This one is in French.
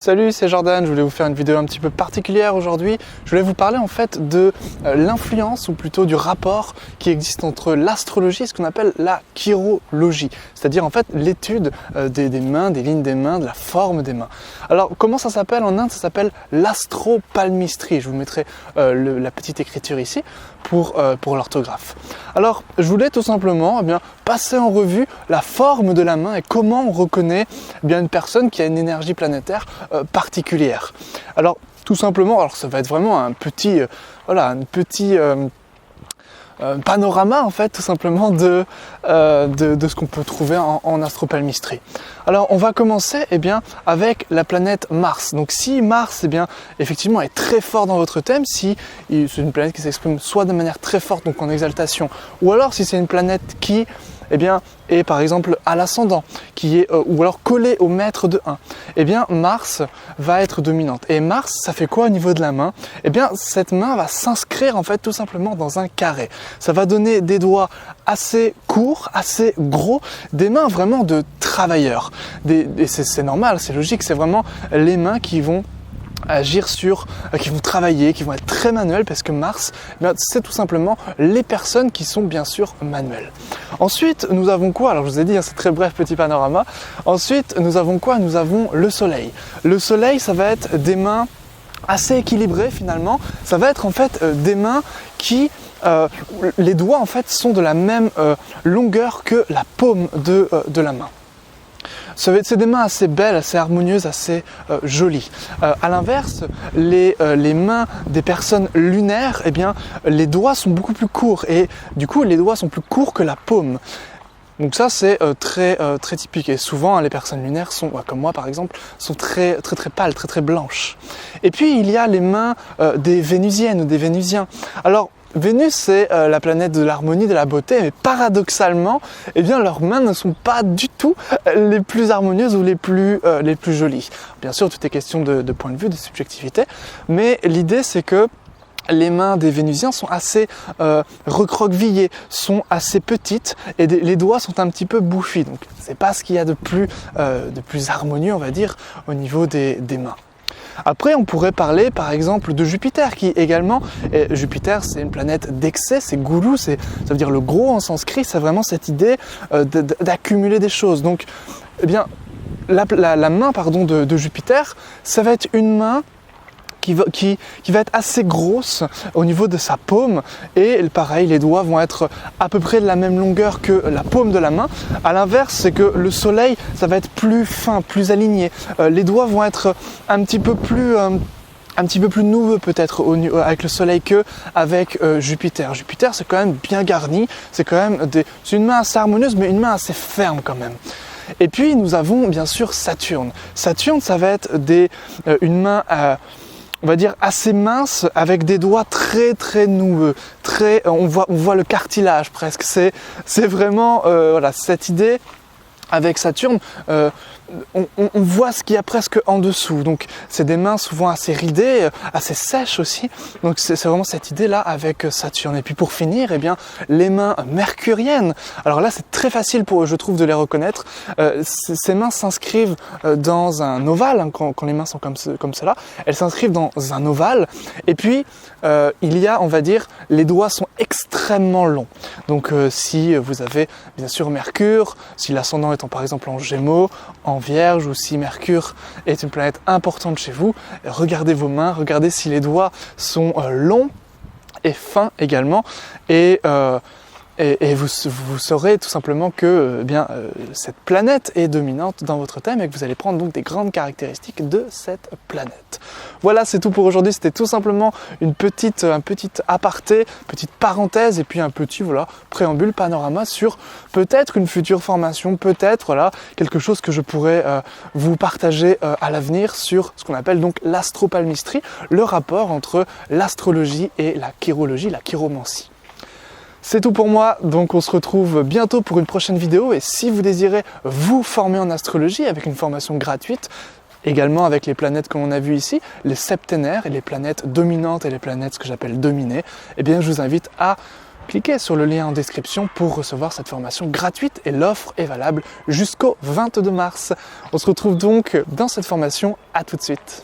Salut, c'est Jordan, je voulais vous faire une vidéo un petit peu particulière aujourd'hui. Je voulais vous parler en fait de l'influence ou plutôt du rapport qui existe entre l'astrologie et ce qu'on appelle la chirologie, c'est-à-dire en fait l'étude des mains, des lignes des mains, de la forme des mains. Alors comment ça s'appelle en Inde? Ça s'appelle l'astropalmistrie. Je vous mettrai la petite écriture ici pour l'orthographe. Alors je voulais tout simplement passer en revue la forme de la main et comment on reconnaît une personne qui a une énergie planétaire particulière. Alors tout simplement, ça va être vraiment un petit panorama en fait tout simplement de ce qu'on peut trouver en astropalmistrie. Alors on va commencer avec la planète Mars. Donc si Mars effectivement est très fort dans votre thème, si c'est une planète qui s'exprime soit de manière très forte donc en exaltation, ou alors si c'est une planète qui est par exemple à l'ascendant, ou alors collée au maître de 1, Mars va être dominante. Et Mars, ça fait quoi au niveau de la main? Cette main va s'inscrire en fait tout simplement dans un carré. Ça va donner des doigts assez courts, assez gros, des mains vraiment de travailleurs. Et c'est normal, c'est logique, c'est vraiment les mains qui vont agir qui vont travailler, qui vont être très manuels parce que Mars, c'est tout simplement les personnes qui sont bien sûr manuelles. Ensuite, nous avons quoi? Alors je vous ai dit, c'est très bref petit panorama. Ensuite, nous avons quoi? Nous avons le Soleil. Le Soleil, ça va être des mains assez équilibrées finalement. Ça va être en fait des mains qui les doigts en fait sont de la même longueur que la paume de la main. C'est des mains assez belles, assez harmonieuses, assez jolies. À l'inverse, les mains des personnes lunaires, les doigts sont beaucoup plus courts et du coup les doigts sont plus courts que la paume. Donc ça c'est très typique et souvent les personnes lunaires sont, comme moi par exemple, sont très pâles, très blanches. Et puis il y a les mains des Vénusiennes ou des Vénusiens. Alors Vénus, c'est la planète de l'harmonie, de la beauté, mais paradoxalement, leurs mains ne sont pas du tout les plus harmonieuses ou les plus jolies. Bien sûr, tout est question de point de vue, de subjectivité, mais l'idée c'est que les mains des Vénusiens sont assez recroquevillées, sont assez petites et les doigts sont un petit peu bouffis. Donc c'est pas ce qu'il y a de plus harmonieux, on va dire, au niveau des mains. Après, on pourrait parler par exemple de Jupiter qui également, Jupiter c'est une planète d'excès, c'est goulou, ça veut dire le gros en sanskrit, c'est vraiment cette idée d'accumuler des choses. Donc, la main de Jupiter, ça va être une main qui va être assez grosse au niveau de sa paume et pareil les doigts vont être à peu près de la même longueur que la paume de la main. À l'inverse, c'est que le soleil ça va être plus fin, plus aligné, les doigts vont être un petit peu plus noueux peut-être avec le soleil que avec Jupiter. Jupiter c'est quand même bien garni, c'est une main assez harmonieuse mais une main assez ferme quand même. Et puis nous avons bien sûr Saturne. Saturne ça va être une main on va dire assez mince avec des doigts très noueux, on voit le cartilage presque. C'est vraiment cette idée avec Saturne. On voit ce qu'il y a presque en dessous, donc c'est des mains souvent assez ridées, assez sèches aussi, donc c'est vraiment cette idée là avec Saturne. Et puis pour finir, les mains mercuriennes, alors là c'est très facile je trouve de les reconnaître. Ces mains s'inscrivent dans un ovale, quand les mains sont comme cela, elles s'inscrivent dans un ovale, et puis il y a, on va dire, les doigts sont extrêmement longs. Donc si vous avez bien sûr Mercure, si l'ascendant étant par exemple en Gémeaux, en Vierge, ou si Mercure est une planète importante chez vous, regardez vos mains, regardez si les doigts sont longs et fins également, et vous saurez tout simplement que cette planète est dominante dans votre thème et que vous allez prendre donc des grandes caractéristiques de cette planète. Voilà, c'est tout pour aujourd'hui. C'était tout simplement un petit aparté, petite parenthèse et puis un petit préambule, panorama sur peut-être une future formation, peut-être quelque chose que je pourrais vous partager à l'avenir sur ce qu'on appelle donc l'astropalmistrie, le rapport entre l'astrologie et la chirologie, la chiromancie. C'est tout pour moi, donc on se retrouve bientôt pour une prochaine vidéo et si vous désirez vous former en astrologie avec une formation gratuite, également avec les planètes comme on a vu ici, les septénaires et les planètes dominantes et les planètes ce que j'appelle dominées, je vous invite à cliquez sur le lien en description pour recevoir cette formation gratuite et l'offre est valable jusqu'au 22 mars. On se retrouve donc dans cette formation, à tout de suite.